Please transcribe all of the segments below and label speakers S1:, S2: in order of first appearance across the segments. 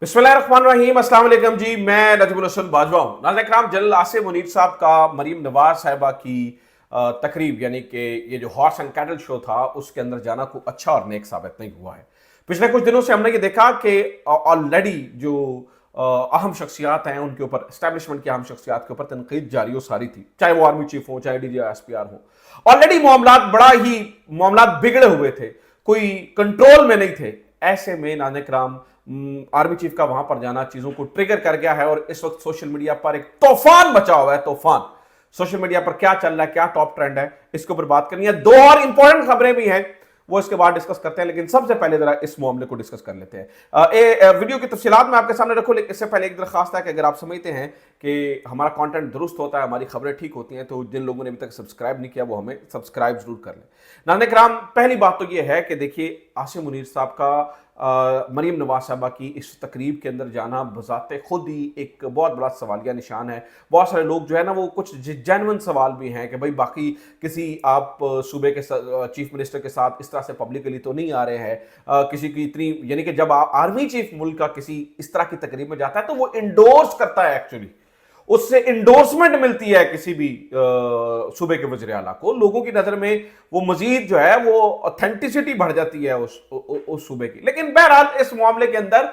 S1: बिस्मिल्लाहिर्रहमानिर्रहीम, अस्सलाम वालेकुम जी। मैं नजमुल हसन बाजवा हूँ। नाज़रीन इकराम, जनरल आसिम मुनीर साहब का मरीम नवाज साहिबा की तकरीब यानी कि ये जो हॉर्स एंड कैटल शो था उसके अंदर जाना कोई अच्छा और नेक साबित नहीं हुआ है। पिछले कुछ दिनों से हमने ये देखा कि ऑलरेडी जो अहम शख्सियात हैं उनके ऊपर, एस्टैब्लिशमेंट की अहम शख्सियात के ऊपर तनकीद जारी और सारी थी, चाहे वो आर्मी चीफ हो, चाहे DGI SPR हो। ऑलरेडी मामला बिगड़े हुए थे, कोई कंट्रोल में नहीं थे। ऐसे में नाज़रीन इकराम, आर्मी चीफ का वहां पर जाना चीजों को ट्रिगर कर गया है और इस वक्त सोशल मीडिया पर एक तूफान मचा हुआ है। तूफान सोशल मीडिया पर क्या चल रहा है, क्या टॉप ट्रेंड है, इसके ऊपर बात करनी है। दो और इंपॉर्टेंट खबरें भी हैं, वो इसके बाद डिस्कस करते हैं, लेकिन सबसे पहले जरा इस मामले को डिस्कस कर लेते हैं। वीडियो की तफसीलात मैं आपके सामने रखूं, लेकिन इससे पहले एक दरखास्त है कि अगर आप समझते हैं कि हमारा कंटेंट दुरुस्त होता है, हमारी खबरें ठीक होती हैं, तो जिन लोगों ने अभी तक सब्सक्राइब नहीं किया वो हमें सब्सक्राइब जरूर कर लें। नाज़रीन इकराम, पहली बात तो ये है कि देखिए, आसिम मुनीर साहब का मरीम नवाज साहबा की इस तकरीब के अंदर जाना बजाते खुद ही एक बहुत बड़ा सवालिया निशान है। बहुत सारे लोग जो है ना, वो कुछ जेन्युइन सवाल भी हैं कि भाई बाकी किसी आप सूबे के चीफ मिनिस्टर के साथ इस तरह से पब्लिकली तो नहीं आ रहे हैं। किसी की इतनी, यानी कि जब आर्मी चीफ मुल्क का किसी इस तरह की तकरीब में जाता है तो वो इंडोर्स करता है, एक्चुअली उससे इंडोर्समेंट मिलती है किसी भी सूबे के वज़ीर आला को। लोगों की नजर में वो मजीद जो है वो ऑथेंटिसिटी बढ़ जाती है उस सूबे की। लेकिन बहरहाल इस मामले के अंदर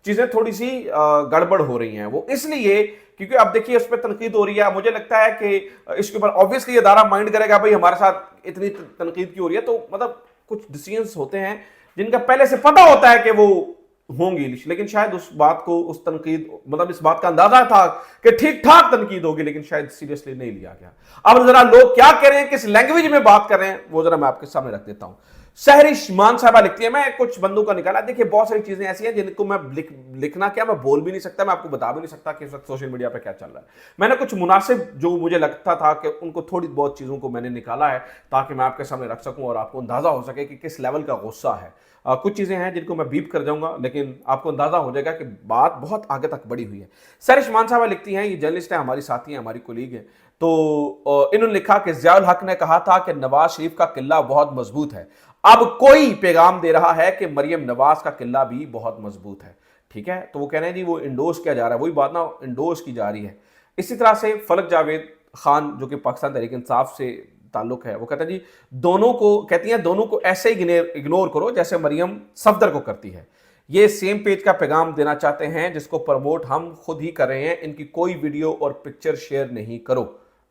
S1: चीजें थोड़ी सी गड़बड़ हो रही हैं। वो इसलिए क्योंकि अब देखिए उस पर तनकीद हो रही है। मुझे लगता है कि इसके ऊपर ऑब्वियसली अदारा माइंड करेगा, भाई हमारे साथ इतनी तनकीद क्यों हो रही है। तो मतलब कुछ डिसीजंस होते हैं जिनका पहले से पता होता है कि वो होंगी, लेकिन शायद उस बात को, उस तनकीद, मतलब इस बात का अंदाजा था कि ठीक ठाक तनकीद होगी, लेकिन शायद सीरियसली नहीं लिया गया। अब जरा लोग क्या कह रहे हैं, किस लैंग्वेज में बात कर रहे हैं, वो जरा मैं आपके सामने रख देता हूं। सहरिश मान साहबा लिखती है, मैं कुछ बंदों का निकाला। देखिए, बहुत सारी चीजें ऐसी हैं जिनको मैं लिखना क्या, मैं बोल भी नहीं सकता, मैं आपको बता भी नहीं सकता कि इस वक्त सोशल मीडिया पे क्या चल रहा है। मैंने कुछ मुनासिब जो मुझे लगता था कि उनको थोड़ी बहुत चीजों को मैंने निकाला है ताकि मैं आपके सामने रख सकूं और आपको अंदाजा हो सके कि किस लेवल का गुस्सा है। कुछ चीजें हैं जिनको मैं बीप कर जाऊंगा, लेकिन आपको अंदाजा हो जाएगा कि बात बहुत आगे तक बढ़ी हुई है। सहरिश मान साहबा लिखती हैं, ये जर्नलिस्ट है, हमारी साथी है, हमारी कोलीग है। तो इन्होंने लिखा कि ज़ियाउल हक ने कहा था कि नवाज शरीफ का किला बहुत मजबूत है। अब कोई पैगाम दे रहा है कि मरियम नवाज का किला भी बहुत मजबूत है। ठीक है, तो वो कह रहे हैं जी वो इंडोर्स किया जा रहा है, वही बात ना, इंडोर्स की जा रही है। इसी तरह से फलक जावेद खान, जो कि पाकिस्तान तहरीक इंसाफ से ताल्लुक है, वो कहता है जी दोनों को, कहती हैं दोनों को ऐसे ही इग्नोर करो जैसे मरियम सफदर को करती है। ये सेम पेज का पैगाम देना चाहते हैं जिसको प्रमोट हम खुद ही कर रहे हैं। इनकी कोई वीडियो और पिक्चर शेयर नहीं करो।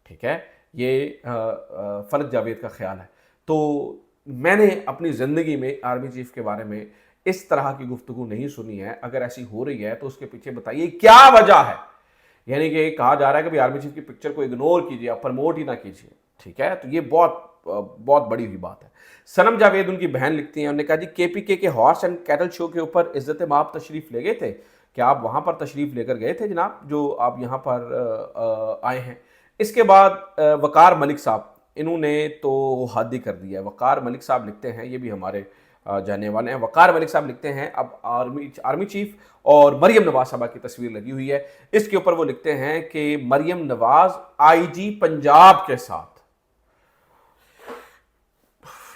S1: ठीक है, ये फलक जावेद का ख्याल है। तो मैंने अपनी ज़िंदगी में आर्मी चीफ के बारे में इस तरह की गुफ्तगू नहीं सुनी है। अगर ऐसी हो रही है तो उसके पीछे बताइए क्या वजह है। यानी कि कहा जा रहा है कि भाई आर्मी चीफ की पिक्चर को इग्नोर कीजिए, आप प्रमोट ही ना कीजिए। ठीक है, तो ये बहुत बड़ी हुई बात है। सनम जावेद उनकी बहन लिखती हैं, उन्होंने कहा जी KPK के हॉर्स एंड कैटल शो के ऊपर इज्जत माब तशरीफ ले गए थे, क्या आप वहां पर तशरीफ लेकर गए थे जनाब, जो आप यहां पर आए हैं। इसके बाद वकार मलिक साहब, इन्होंने तो हद ही कर दिया है। वकार मलिक साहब लिखते हैं, ये भी हमारे जानने वाले हैं। वकार मलिक साहब लिखते हैं, अब आर्मी चीफ और मरियम नवाज साहबा की तस्वीर लगी हुई है। इसके ऊपर वो लिखते हैं कि मरियम नवाज IG पंजाब के साथ।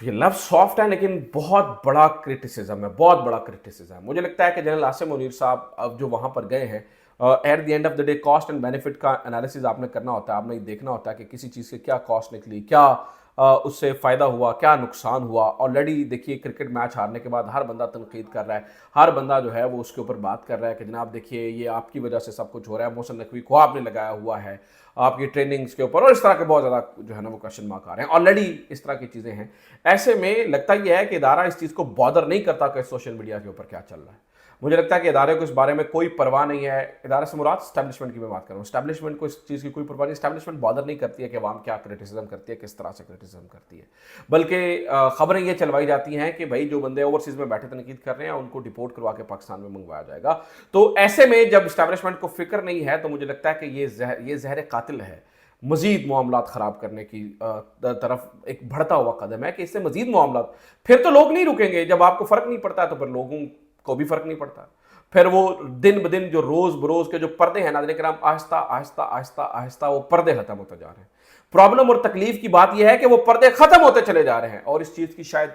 S1: ये लफ्ज सॉफ्ट है लेकिन बहुत बड़ा क्रिटिसिज्म है, बहुत बड़ा क्रिटिसिज्म है। मुझे लगता है कि जनरल आसिम मुनीर साहब अब जो वहां पर गए हैं, at the end of the day cost and benefit का एनालिसिस आपने करना होता है। आपने देखना होता है कि किसी चीज़ से क्या कॉस्ट निकली, क्या उससे फ़ायदा हुआ, क्या नुकसान हुआ। ऑलरेडी देखिए, क्रिकेट मैच हारने के बाद हर बंदा तनकीद कर रहा है, हर बंदा जो है वो उसके ऊपर बात कर रहा है कि जनाब देखिए ये आपकी वजह से सब कुछ हो रहा है, मोहसिन नकवी को आपने लगाया हुआ है आपकी ट्रेनिंग्स के ऊपर, और इस तरह के बहुत ज़्यादा जो है ना वो क्वेश्चन मार्क आ रहे हैं। ऑलरेडी इस तरह की चीज़ें हैं। ऐसे में लगता यह है कि इदारा इस चीज़ को बॉदर नहीं करता कि सोशल मीडिया के ऊपर क्या चल रहा है। मुझे लगता है कि इदारे को इस बारे में कोई परवाह नहीं है। इदारे से मुराद स्टैब्लिशमेंट की मैं बात कर रहा हूँ। स्टैब्लिशमेंट को इस चीज़ की कोई परवाह नहीं। स्टैब्लिशमेंट बॉदर नहीं करती है कि अवाम क्या क्रिटिसिज्म करती है, किस तरह से क्रिटिसिज्म करती है, बल्कि खबरें ये चलवाई जाती हैं कि भाई जो बंदे ओवरसीज में बैठे तनकीद कर रहे हैं उनको डिपोर्ट करवा के पाकिस्तान में मंगवाया जाएगा। तो ऐसे में जब स्टैब्लिशमेंट को फिक्र नहीं है तो मुझे लगता है कि ये जहर कातिल है, मजीद मामला ख़राब करने की तरफ एक बढ़ता हुआ कदम है कि इससे मजीद मामला, फिर तो लोग नहीं रुकेंगे। जब आपको फ़र्क नहीं पड़ता है तो फिर लोगों को भी फ़र्क नहीं पड़ता। फिर वो दिन ब दिन जो रोज़ बरोज़ के जो पर्दे हैं नाज़रीन किराम, आहिस्ता आहिस्ता आहिस्ता आहिस्ता वो पर्दे ख़त्म होते जा रहे हैं। प्रॉब्लम और तकलीफ की बात यह है कि वो पर्दे ख़त्म होते चले जा रहे हैं और इस चीज़ की शायद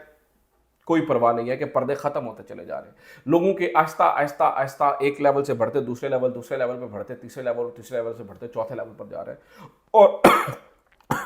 S1: कोई परवाह नहीं है कि पर्दे खत्म होते चले जा रहे हैं। लोगों के आहिस्ता आहिस्ता आहिस्ता एक लेवल से बढ़ते दूसरे लेवल, दूसरे लेवल पे बढ़ते तीसरे लेवल से बढ़ते चौथे लेवल पर जा रहे हैं। और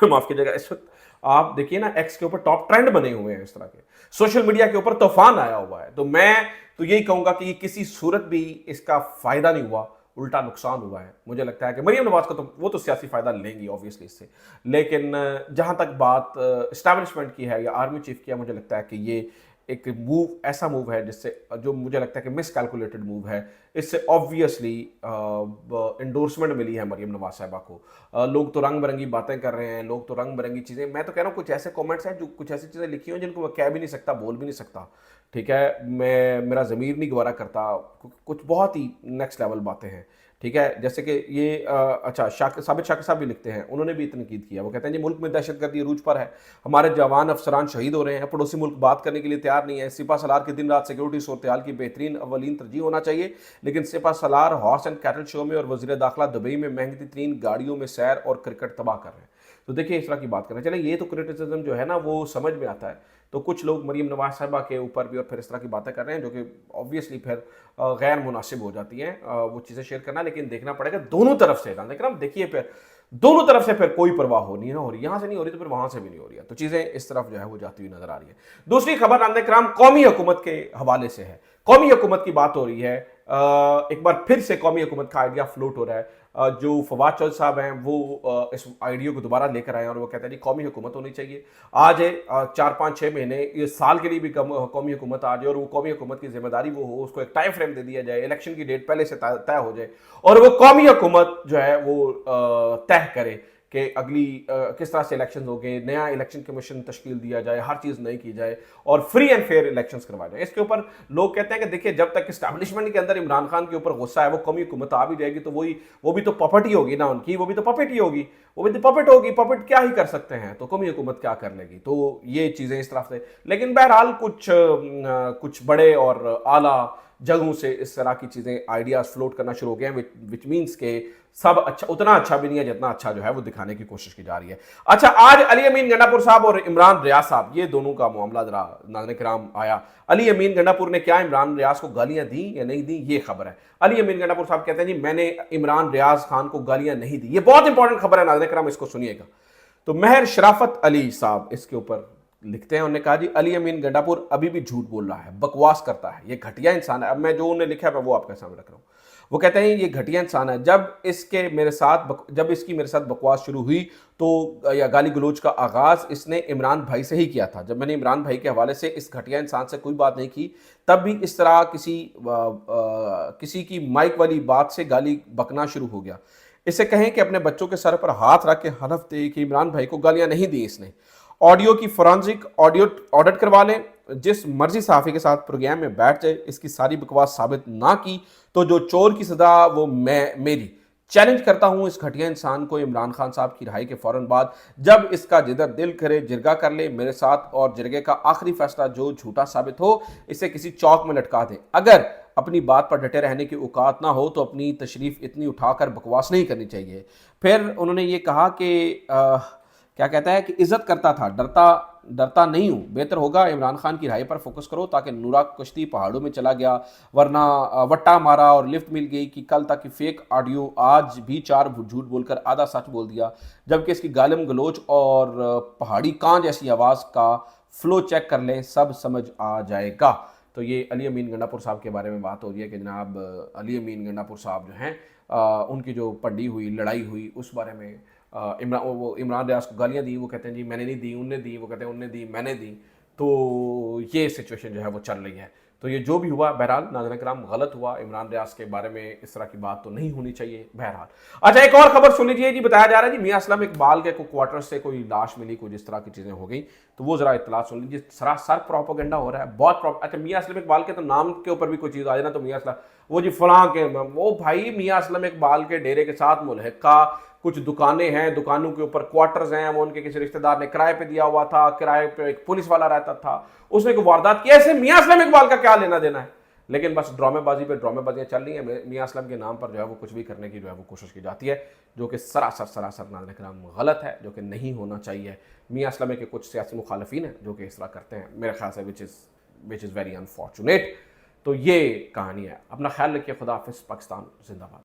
S1: माफ कीजिएगा, इस वक्त आप देखिए ना, एक्स के ऊपर टॉप ट्रेंड बने हुए हैं इस तरह के, सोशल मीडिया के ऊपर तूफान आया हुआ है। तो मैं तो यही कहूंगा कि किसी सूरत भी इसका फायदा नहीं हुआ, उल्टा नुकसान हुआ है। मुझे लगता है कि मरियम नवाज को तो वो तो सियासी फायदा लेंगी ऑब्वियसली इससे, लेकिन जहां तक बात एस्टैब्लिशमेंट की है या आर्मी चीफ की है, मुझे लगता है कि ये एक मूव ऐसा मूव है जिससे, जो मुझे लगता है कि मिसकैलकुलेटेड मूव है। इससे ऑब्वियसली इंडोर्समेंट मिली है मरियम नवाज साहिबा को। लोग तो रंग बिरंगी बातें कर रहे हैं, लोग तो रंग बिरंगी चीज़ें, मैं तो कह रहा हूँ कुछ ऐसे कमेंट्स हैं जो कुछ ऐसी चीज़ें लिखी हैं जिनको मैं कह भी नहीं सकता, बोल भी नहीं सकता। ठीक है, मैं मेरा ज़मीर नहीं गवारा करता, कुछ बहुत ही नेक्स्ट लेवल बातें हैं। ठीक है, जैसे कि ये अच्छा, साबित शाकिर साहब भी लिखते हैं, उन्होंने भी तनकीद किया। वो कहते हैं जी, मुल्क में दहशतगर्दी अरूज पर है, हमारे जवान अफसरान शहीद हो रहे हैं, पड़ोसी मुल्क बात करने के लिए तैयार नहीं है। सिपा सलार की दिन रात सिक्योरिटी सूरत की बेहतरीन अवलीन तरजीह होना चाहिए, लेकिन Sipah Salar horse and cattle show में और वजीर दाखिला दुबई में महंगी तरीन गाड़ियों में सैर और क्रिकेट तबाह कर रहे हैं। तो देखिए, इस तरह की बात करें, चले ये तो क्रिटिसिज्म जो है ना वो समझ में आता है। तो कुछ लोग मरियम नवाज साहिबा के ऊपर भी और फिर इस तरह की बातें कर रहे हैं जो कि ऑब्वियसली फिर गैर मुनासिब हो जाती हैं वो चीज़ें शेयर करना। लेकिन देखना पड़ेगा दोनों तरफ से ना, लेकिन हम देखिए फिर दोनों तरफ से फिर कोई परवाह हो नहीं, ना हो रही, यहाँ से नहीं हो रही तो फिर वहाँ से भी नहीं हो रही है। तो चीज़ें इस तरफ जो है वो जाती हुई नजर आ रही है। दूसरी खबर नाज़रीन किराम कौमी हुकूमत के हवाले से है। कौमी हुकूमत की बात हो रही है, एक बार फिर से कौमी हुकूमत का आइडिया फ्लोट हो रहा है। जो फवाद चौधरी साहब हैं वो इस आइडिया को दोबारा लेकर आए और वो कहते हैं जी कौमी हुकूमत होनी चाहिए। आज है 4-5-6 महीने, इस साल के लिए भी कौमी हुकूमत आ जाए और वो कौमी हुकूमत की जिम्मेदारी वो हो, उसको एक टाइम फ्रेम दे दिया जाए, इलेक्शन की डेट पहले से तय हो जाए और वो कौमी हुकूमत जो है वो तय करे कि अगली किस तरह से इलेक्शन हो गए, नया इलेक्शन कमीशन तश्कील दिया जाए, हर चीज़ नई की जाए और फ्री एंड फेयर इलेक्शंस करवाए जाए। इसके ऊपर लोग कहते हैं कि देखिए, जब तक इस्टेब्लिशमेंट के अंदर इमरान खान के ऊपर गुस्सा है, वो कौमी हुकूमत आ भी जाएगी तो वो भी तो पपट ही होगी ना उनकी, वो भी तो पपेट ही होगी, वो भी तो पपेट होगी। पपेट क्या ही कर सकते हैं, तो कौमी हुकूमत क्या कर लेगी। तो ये चीज़ें इस तरफ से, लेकिन बहरहाल कुछ बड़े और आला जगहों से इस तरह की चीज़ें आइडियाज फ्लोट करना शुरू हो गए हैं, विच मीन्स के सब अच्छा, उतना अच्छा भी नहीं है जितना अच्छा जो है वो दिखाने की कोशिश की जा रही है। अच्छा, आज अली अमीन गंडापुर साहब और इमरान रियाज साहब, ये दोनों का मामला जरा नाज़रीन किराम आया। अली अमीन गंडापुर ने क्या इमरान रियाज को गालियां दी या नहीं दी, ये खबर है। अली अमीन गंडापुर साहब कहते हैं जी मैंने इमरान रियाज खान को गालियां नहीं दी। ये बहुत इंपॉर्टेंट खबर है नाज़रीन किराम, इसको सुनिएगा। तो महर शराफत अली साहब इसके ऊपर लिखते हैं, उन्होंने कहा जी अली अमीन गंडापुर अभी भी झूठ बोल रहा है, बकवास करता है, ये घटिया इंसान है। अब मैं जो उन्होंने लिखा है वो आपके सामने रख रहा हूँ। वो कहते हैं ये घटिया इंसान है। जब इसकी मेरे साथ बकवास शुरू हुई तो या गाली गलोच का आगाज इसने इमरान भाई से ही किया था। जब मैंने इमरान भाई के हवाले से इस घटिया इंसान से कोई बात नहीं की, तब भी इस तरह किसी की माइक वाली बात से गाली बकना शुरू हो गया। इसे कहें कि अपने बच्चों के सर पर हाथ रख के हलफ दे कि इमरान भाई को गालियां नहीं दी इसने। ऑडियो की फोरेंसिक ऑडिट करवा लें, जिस मर्जी सहाफ़ी के साथ प्रोग्राम में बैठ जाए, इसकी सारी बकवास साबित ना की तो जो चोर की सजा वो मेरी। चैलेंज करता हूं इस घटिया इंसान को इमरान खान साहब की रिहाई के फौरन बाद, जब इसका जिधर दिल करे जिरगा कर ले मेरे साथ और जिरगे का आखिरी फैसला जो झूठा साबित हो, इसे किसी चौक में लटका दे। अगर अपनी बात पर डटे रहने की औकात ना हो तो अपनी तशरीफ इतनी उठाकर बकवास नहीं करनी चाहिए। फिर उन्होंने ये कहा कि क्या कहता है कि इज्जत करता था, डरता नहीं हूँ। बेहतर होगा इमरान खान की राय पर फोकस करो, ताकि नूरा कश्ती पहाड़ों में चला गया, वरना वट्टा मारा और लिफ्ट मिल गई कि कल तक की फेक ऑडियो, आज भी 4 झूठ बोलकर आधा सच बोल दिया, जबकि इसकी गालिम गलोच और पहाड़ी कां जैसी आवाज़ का फ्लो चेक कर लें, सब समझ आ जाएगा। तो ये अली अमीन गंडापुर साहब के बारे में बात हो रही है कि जनाब अली अमीन गंडापुर साहब जो हैं उनकी जो पड़ी हुई लड़ाई हुई उस बारे में इमरान रियाज को गालियां दी, वो कहते हैं जी मैंने नहीं दी, उनने दी, वो कहते हैं उनने दी, मैंने दी। तो ये सिचुएशन जो है वो चल रही है। तो ये जो भी हुआ बहरहाल नाज़रीन किराम गलत हुआ, इमरान रियाज के बारे में इस तरह की बात तो नहीं होनी चाहिए बहरहाल। अच्छा, एक और खबर सुन लीजिए जी। बताया जा रहा है जी मियां असलम इकबाल के क्वार्टर से कोई लाश मिली, कोई जिस तरह की चीज़ें हो गई, तो वो जरा इतला सुन लीजिए। सरासर प्रोपेगेंडा हो रहा है, बहुत अच्छा, मियां असलम इकबाल के तो नाम के ऊपर भी कोई चीज़ आ जाए ना तो मियां असलम वो जी फलां के, वो भाई मियां असलम इकबाल के डेरे के साथ मुल्हिका कुछ दुकानें हैं, दुकानों के ऊपर क्वार्टर्स हैं, वो उनके किसी रिश्तेदार ने किराए पे दिया हुआ था, किराए पे एक पुलिस वाला रहता था, उसने कोई वारदात की। ऐसे मियां असलम इकबाल का क्या लेना देना है। लेकिन बस ड्रामेबाजी पे ड्रामेबाजियां चल रही हैं, मियां असलम के नाम पर जो है वो कुछ भी करने की जो है वो कोशिश की जाती है, जो कि सरासर नाज़रीन किराम गलत है, जो कि नहीं होना चाहिए। मियां असलम के कुछ सियासी मुखालफिन हैं जो कि इस तरह करते हैं, मेरे ख्याल से, which is which is very unfortunate. तो ये कहानी है। अपना ख्याल रखिए। खुदा हाफिज़। पाकिस्तान जिंदाबाद।